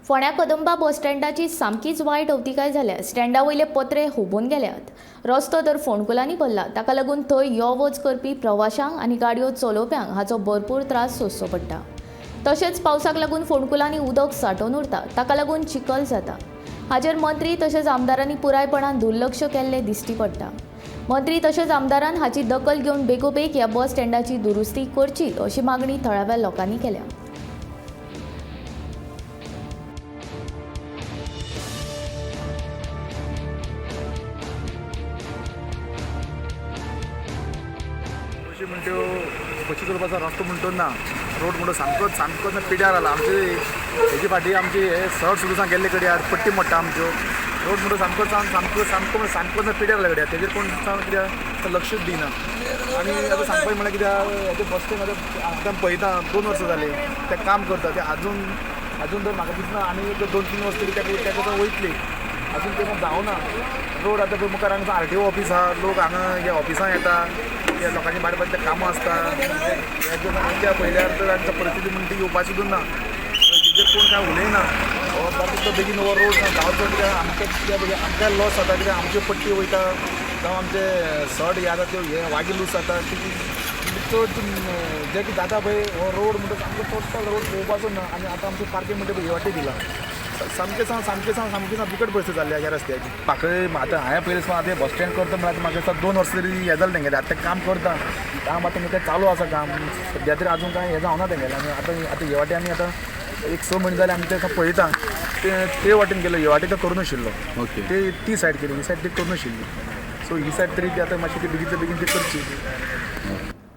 फोंड्या कदंबा बस स्टँडाची सामकीच वायट अवतिकाय जाल्या। स्टँडा वयले पत्रे हुबून गेल्यात। रस्तो तर फोंडकुलांनी भरला। ताका लागून थंय यो वच करपी प्रवाशांक आनी गाडयो चलोवप्यांक हाचो भरपूर त्रास सोंसचो पडटा। तशेंच पावसाक लागून फोंडकुलांनी उदक सांठोवन उरता, ताका लागून चिखल जाता। हाचेर मंत्री तशेंच आमदारांनी पुरायपणान दुर्लक्ष केल्लें दिश्टी पडटा। मंत्री तशेंच आमदारान हाची दखल घेवन बेगोबेग ह्या बस स्टँडाची दुरुस्ती करची अशी मागणी थळाव्या लोकांनी केल्या। म्हणतो बशी चलोवपाचो रस्तो म्हणतो ना रोड म्हणतो सामकोच पिड्यार आला आमचे हेजी फाटी आमची हे सर सुरू गेल्ले कड्यार पट्टी मोडटा आमच्यो रोड म्हणतो सामको पिड्यार आला कड्यार तेजेर कोण कित्याक लक्षच दिना आनी आतां सांगपाचें म्हळ्यार कित्याक हेजे बस स्टँड आतां पळयता 2 वर्सां जालीं ते काम करता ते आजून तर म्हाका दिसना आनी 2-3 वर्स तरी तेका वयतली अजून तेन्ना जावना रोड आतां मुखार हांगा RTO ऑफिस आहा लोक हांगा ह्या ऑफिसां येता त्या लोकांची बारीक बारीक कामां आसता हेज्या पयल्यार तर आमची परिस्थिती म्हणटा ती येवपाची सुद्दां ना हेजेर कोण काय उलयना तो बेगीन हो रोड जावचो कित्याक आमकां लॉस जाता कित्याक आमच्यो पट्टी वयता जावं आमचे सड हे जाता त्यो हे वागी लूज जाता चड जे कितें जाता पळय हो रोड म्हणटा आमचो टोटल रोड पळोवपाचो ना आनी आतां आमचें पार्किंग म्हणटा हे वाटे दिला सामकें बिकट परिस्थिती जाल्ली ह्या रस्त्याची म्हाका आतां हांवें पयलीं आतां बस स्टँड करता म्हळ्यार म्हाका दिसता 2 वर्सां तरी हें जालें तेंगेलें आतां काम करता काम आतां तें चालू आसा काम सद्या तरी आजून कांय हें जावना तेंगेलें आनी आतां हे वाटे आमी आतां 1 6 म्हयने जाले आमी तें पळयता ते वाटेन गेलो हे वाटे तो करूं नाशिल्लो ती सायड केली ही सायड ती करूं नाशिल्ली सो ही सायड तरी ती आतां मातशी ती बेगीन ती करची